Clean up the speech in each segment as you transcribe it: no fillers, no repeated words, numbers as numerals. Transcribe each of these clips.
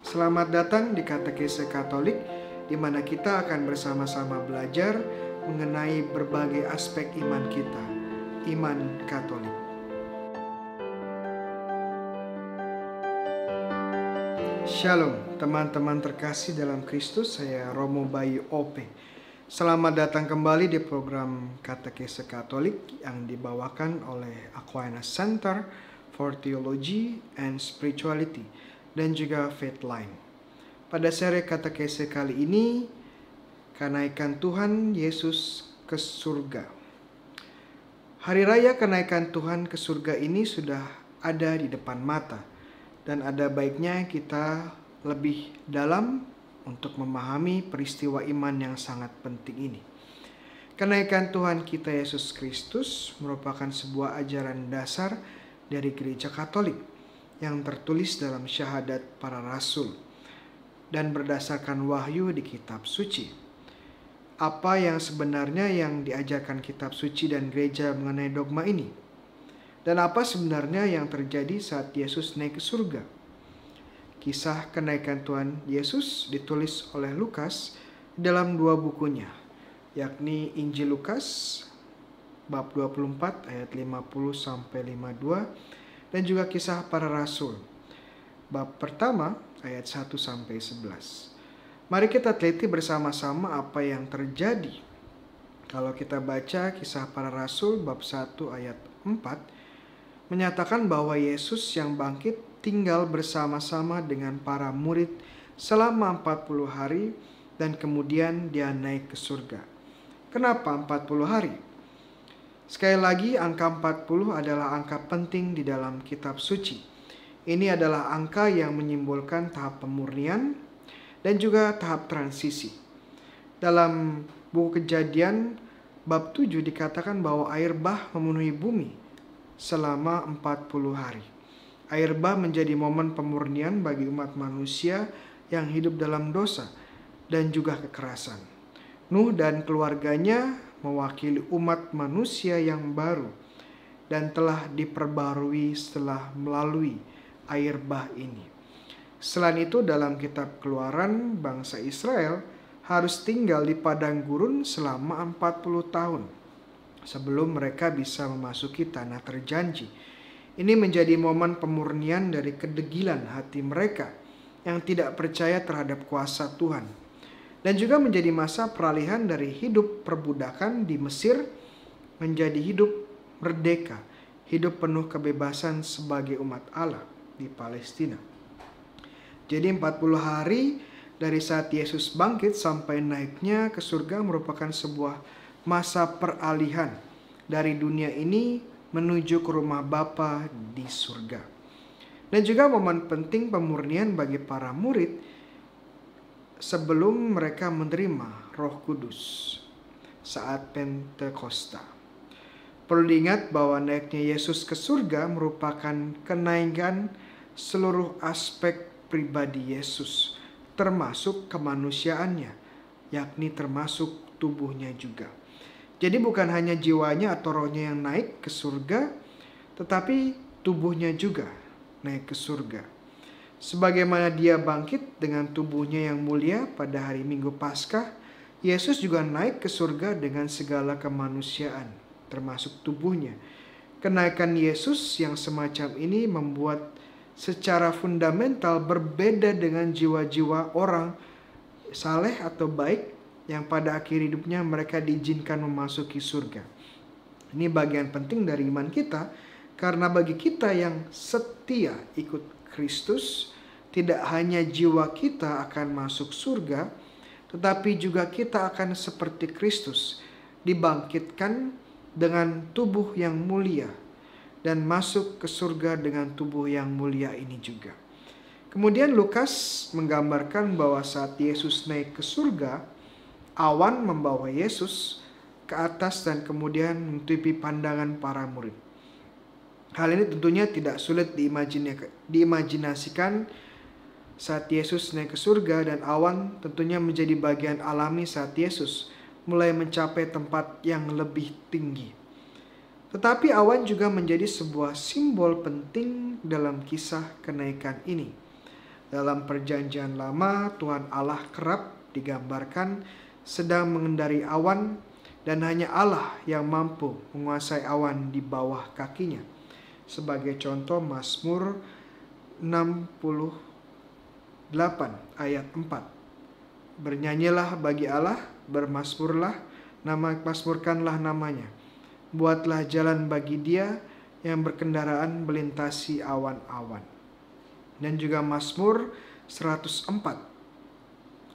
Selamat datang di Katekese Katolik, di mana kita akan bersama-sama belajar mengenai berbagai aspek iman kita, iman Katolik. Shalom, teman-teman terkasih dalam Kristus, saya Romo Bayu OP. Selamat datang kembali di program Katekese Katolik yang dibawakan oleh Aquinas Center for Theology and Spirituality dan juga Faithline. Pada seri katekese kali ini, kenaikan Tuhan Yesus ke surga. Hari raya kenaikan Tuhan ke surga ini sudah ada di depan mata, dan ada baiknya kita lebih dalam untuk memahami peristiwa iman yang sangat penting ini. Kenaikan Tuhan kita Yesus Kristus merupakan sebuah ajaran dasar dari Gereja Katolik yang tertulis dalam syahadat para rasul dan berdasarkan wahyu di kitab suci. Apa yang sebenarnya yang diajarkan kitab suci dan gereja mengenai dogma ini? Dan apa sebenarnya yang terjadi saat Yesus naik ke surga? Kisah kenaikan Tuhan Yesus ditulis oleh Lukas dalam dua bukunya, yakni Injil Lukas bab 24 ayat 50-52 dan juga Kisah Para Rasul bab pertama ayat 1-11. Mari kita teliti bersama-sama apa yang terjadi. Kalau kita baca Kisah Para Rasul bab 1 ayat 4 menyatakan bahwa Yesus yang bangkit tinggal bersama-sama dengan para murid selama 40 hari dan kemudian dia naik ke surga. Kenapa 40 hari? Sekali lagi, angka 40 adalah angka penting di dalam kitab suci. Ini adalah angka yang menyimbolkan tahap pemurnian dan juga tahap transisi. Dalam buku Kejadian bab 7 dikatakan bahwa air bah memenuhi bumi selama 40 hari. Air bah menjadi momen pemurnian bagi umat manusia yang hidup dalam dosa dan juga kekerasan. Nuh dan keluarganya mewakili umat manusia yang baru dan telah diperbarui setelah melalui air bah ini. Selain itu, dalam kitab Keluaran, bangsa Israel harus tinggal di padang gurun selama 40 tahun sebelum mereka bisa memasuki tanah terjanji. Ini menjadi momen pemurnian dari kedegilan hati mereka yang tidak percaya terhadap kuasa Tuhan. Dan juga menjadi masa peralihan dari hidup perbudakan di Mesir menjadi hidup merdeka, hidup penuh kebebasan sebagai umat Allah di Palestina. Jadi 40 hari dari saat Yesus bangkit sampai naiknya ke surga merupakan sebuah masa peralihan dari dunia ini menuju ke rumah Bapa di surga. Dan juga momen penting pemurnian bagi para murid sebelum mereka menerima Roh Kudus saat Pentakosta. Perlu diingat bahwa naiknya Yesus ke surga merupakan kenaikan seluruh aspek pribadi Yesus, termasuk kemanusiaannya, yakni termasuk tubuhnya juga. Jadi bukan hanya jiwanya atau rohnya yang naik ke surga, tetapi tubuhnya juga naik ke surga. Sebagaimana dia bangkit dengan tubuhnya yang mulia pada hari Minggu Paskah, Yesus juga naik ke surga dengan segala kemanusiaan, termasuk tubuhnya. Kenaikan Yesus yang semacam ini membuat secara fundamental berbeda dengan jiwa-jiwa orang saleh atau baik yang pada akhir hidupnya mereka diizinkan memasuki surga. Ini bagian penting dari iman kita, karena bagi kita yang setia ikut Kristus, tidak hanya jiwa kita akan masuk surga, tetapi juga kita akan seperti Kristus, dibangkitkan dengan tubuh yang mulia dan masuk ke surga dengan tubuh yang mulia ini juga. Kemudian Lukas menggambarkan bahwa saat Yesus naik ke surga, awan membawa Yesus ke atas dan kemudian menutupi pandangan para murid. Hal ini tentunya tidak sulit diimajinasikan saat Yesus naik ke surga, dan awan tentunya menjadi bagian alami saat Yesus mulai mencapai tempat yang lebih tinggi. Tetapi awan juga menjadi sebuah simbol penting dalam kisah kenaikan ini. Dalam perjanjian lama, Tuhan Allah kerap digambarkan sedang mengendari awan, dan hanya Allah yang mampu menguasai awan di bawah kakinya. Sebagai contoh, Mazmur 68 ayat 4. Bernyanyilah bagi Allah, bermasmurlah, masmurkanlah namanya. Buatlah jalan bagi Dia yang berkendaraan melintasi awan-awan. Dan juga Mazmur 104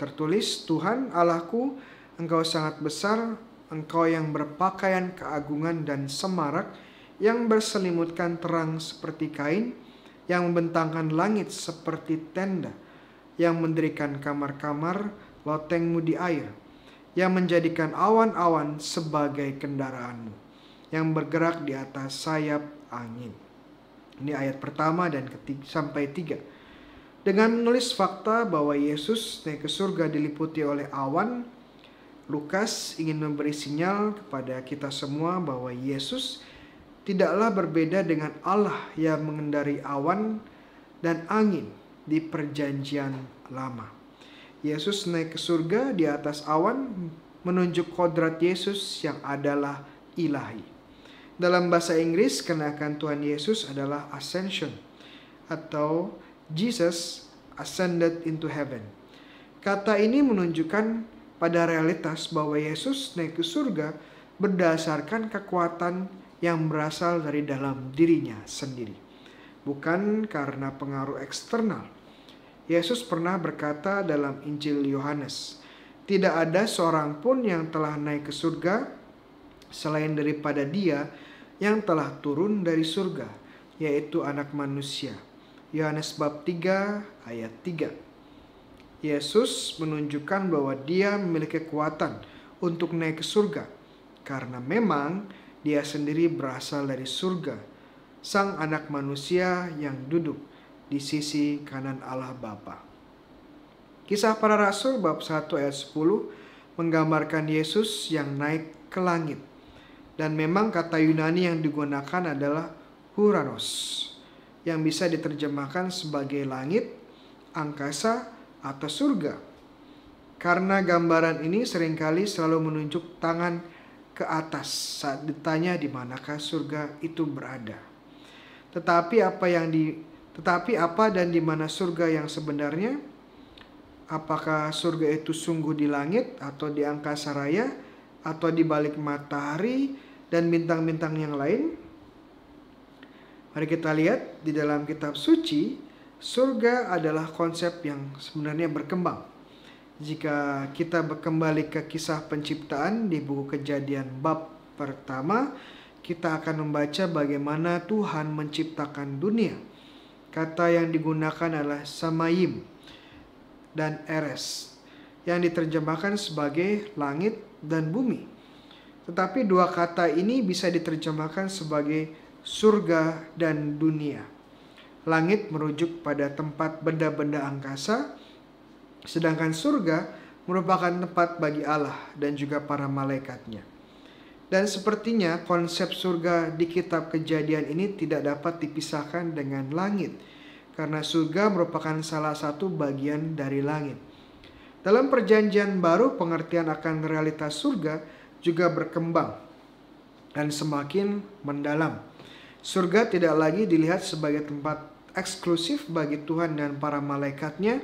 tertulis, Tuhan Allahku, Engkau sangat besar, Engkau yang berpakaian keagungan dan semarak, yang berselimutkan terang seperti kain, yang membentangkan langit seperti tenda, yang mendirikan kamar-kamar lotengmu di air, yang menjadikan awan-awan sebagai kendaraanmu, yang bergerak di atas sayap angin. Ini ayat pertama dan sampai 3. Dengan menulis fakta bahwa Yesus naik ke surga diliputi oleh awan, Lukas ingin memberi sinyal kepada kita semua bahwa Yesus tidaklah berbeda dengan Allah yang mengendari awan dan angin di perjanjian lama. Yesus naik ke surga di atas awan menunjuk kodrat Yesus yang adalah ilahi. Dalam bahasa Inggris, kenakan Tuhan Yesus adalah ascension atau Jesus ascended into heaven. Kata ini menunjukkan pada realitas bahwa Yesus naik ke surga berdasarkan kekuatan yang berasal dari dalam dirinya sendiri, bukan karena pengaruh eksternal. Yesus pernah berkata dalam Injil Yohanes, "Tidak ada seorang pun yang telah naik ke surga selain daripada Dia yang telah turun dari surga, yaitu Anak Manusia." Yohanes bab 3 ayat 3. Yesus menunjukkan bahwa Dia memiliki kekuatan untuk naik ke surga karena memang Dia sendiri berasal dari surga, Sang Anak Manusia yang duduk di sisi kanan Allah Bapa. Kisah Para Rasul bab 1 ayat 10 menggambarkan Yesus yang naik ke langit. Dan memang kata Yunani yang digunakan adalah Huranos, yang bisa diterjemahkan sebagai langit, angkasa, atau surga. Karena gambaran ini seringkali selalu menunjuk tangan ke atas saat ditanya di manakah surga itu berada. Tetapi apa dan di mana surga yang sebenarnya? Apakah surga itu sungguh di langit atau di angkasa raya atau di balik matahari dan bintang-bintang yang lain? Mari kita lihat di dalam kitab suci, surga adalah konsep yang sebenarnya berkembang. Jika kita kembali ke kisah penciptaan di buku Kejadian bab pertama, kita akan membaca bagaimana Tuhan menciptakan dunia. Kata yang digunakan adalah samayim dan eres, yang diterjemahkan sebagai langit dan bumi. Tetapi dua kata ini bisa diterjemahkan sebagai surga dan dunia. Langit merujuk pada tempat benda-benda angkasa, sedangkan surga merupakan tempat bagi Allah dan juga para malaikatnya. Dan sepertinya konsep surga di kitab Kejadian ini tidak dapat dipisahkan dengan langit, karena surga merupakan salah satu bagian dari langit. Dalam perjanjian baru, pengertian akan realitas surga juga berkembang dan semakin mendalam. Surga tidak lagi dilihat sebagai tempat eksklusif bagi Tuhan dan para malaikatnya,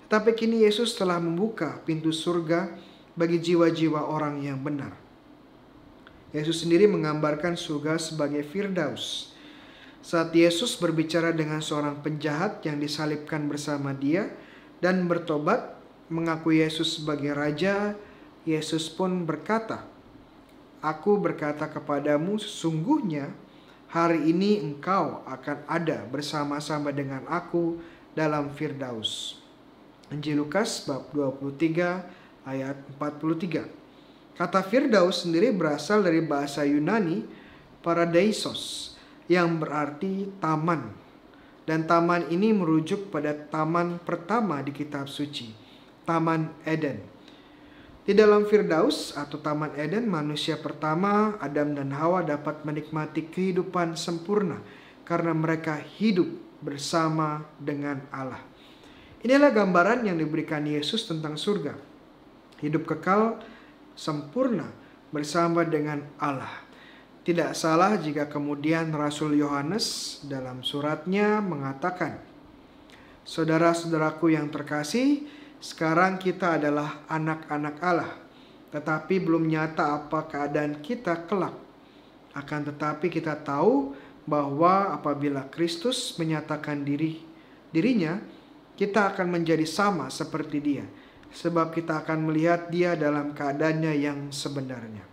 tapi kini Yesus telah membuka pintu surga bagi jiwa-jiwa orang yang benar. Yesus sendiri menggambarkan surga sebagai Firdaus. Saat Yesus berbicara dengan seorang penjahat yang disalibkan bersama Dia dan bertobat, mengaku Yesus sebagai Raja, Yesus pun berkata, "Aku berkata kepadamu, sesungguhnya hari ini engkau akan ada bersama-sama dengan aku dalam Firdaus." Injil Lukas bab 23 ayat 43. Kata Firdaus sendiri berasal dari bahasa Yunani paradeisos, yang berarti taman. Dan taman ini merujuk pada taman pertama di kitab suci, Taman Eden. Di dalam Firdaus atau Taman Eden, manusia pertama, Adam dan Hawa, dapat menikmati kehidupan sempurna karena mereka hidup bersama dengan Allah. Inilah gambaran yang diberikan Yesus tentang surga. Hidup kekal, sempurna, bersama dengan Allah. Tidak salah jika kemudian Rasul Yohanes dalam suratnya mengatakan, "Saudara-saudaraku yang terkasih, sekarang kita adalah anak-anak Allah, tetapi belum nyata apa keadaan kita kelak. Akan tetapi kita tahu bahwa apabila Kristus menyatakan dirinya, kita akan menjadi sama seperti Dia, sebab kita akan melihat Dia dalam keadaannya yang sebenarnya."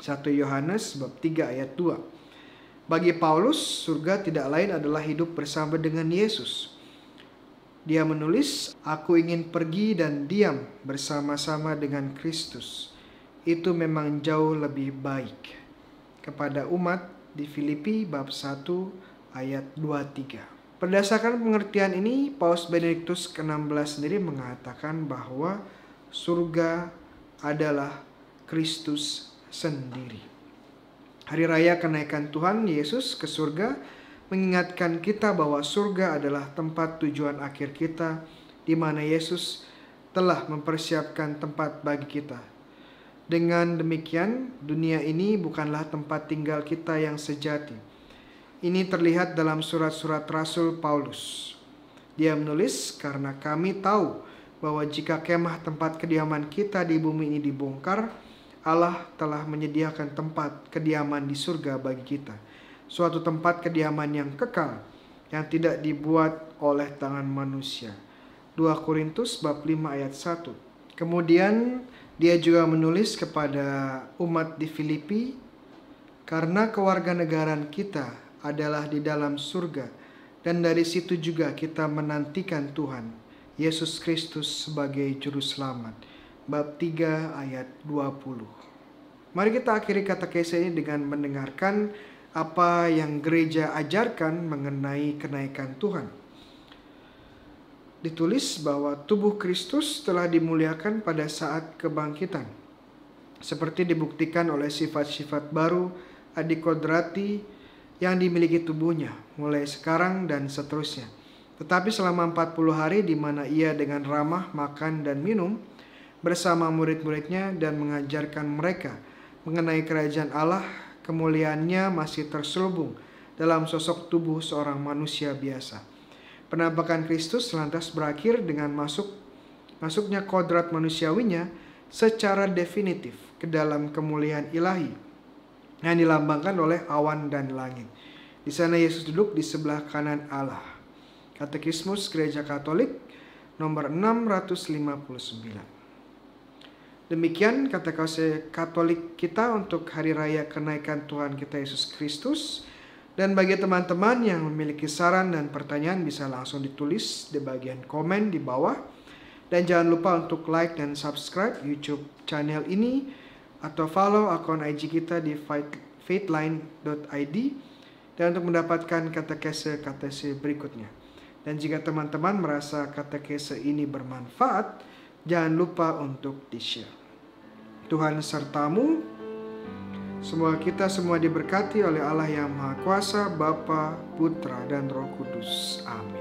1 Yohanes bab 3 ayat 2. Bagi Paulus, surga tidak lain adalah hidup bersama dengan Yesus. Dia menulis, "Aku ingin pergi dan diam bersama-sama dengan Kristus. Itu memang jauh lebih baik." Kepada umat di Filipi bab 1 ayat 2-3. Berdasarkan pengertian ini, Paus Benediktus ke-16 sendiri mengatakan bahwa surga adalah Kristus sendiri. Hari raya kenaikan Tuhan Yesus ke surga mengingatkan kita bahwa surga adalah tempat tujuan akhir kita, di mana Yesus telah mempersiapkan tempat bagi kita. Dengan demikian, dunia ini bukanlah tempat tinggal kita yang sejati. Ini terlihat dalam surat-surat Rasul Paulus. Dia menulis, "Karena kami tahu bahwa jika kemah tempat kediaman kita di bumi ini dibongkar, Allah telah menyediakan tempat kediaman di surga bagi kita. Suatu tempat kediaman yang kekal, yang tidak dibuat oleh tangan manusia." 2 Korintus bab 5 ayat 1. Kemudian dia juga menulis kepada umat di Filipi, "Karena kewarganegaraan kita adalah di dalam surga, dan dari situ juga kita menantikan Tuhan, Yesus Kristus sebagai Juru Selamat." Bab 3 ayat 20. Mari kita akhiri katekese ini dengan mendengarkan apa yang gereja ajarkan mengenai kenaikan Tuhan. Ditulis bahwa tubuh Kristus telah dimuliakan pada saat kebangkitan, seperti dibuktikan oleh sifat-sifat baru adikodrati yang dimiliki tubuhnya mulai sekarang dan seterusnya. Tetapi selama 40 hari di mana ia dengan ramah makan dan minum bersama murid-muridnya dan mengajarkan mereka mengenai kerajaan Allah, kemuliaannya masih terselubung dalam sosok tubuh seorang manusia biasa. Penampakan Kristus lantas berakhir dengan masuknya kodrat manusiawinya secara definitif ke dalam kemuliaan ilahi yang dilambangkan oleh awan dan langit. Di sana Yesus duduk di sebelah kanan Allah. Katekismus Gereja Katolik nomor 659. Demikian katekese Katolik kita untuk hari raya kenaikan Tuhan kita Yesus Kristus. Dan bagi teman-teman yang memiliki saran dan pertanyaan bisa langsung ditulis di bagian komen di bawah. Dan jangan lupa untuk like dan subscribe YouTube channel ini atau follow akun IG kita di faithline.id dan untuk mendapatkan katekese berikutnya. Dan jika teman-teman merasa katekese ini bermanfaat, jangan lupa untuk di-share. Tuhan sertamu. Semoga kita semua diberkati oleh Allah yang Maha Kuasa, Bapa, Putra, dan Roh Kudus. Amin.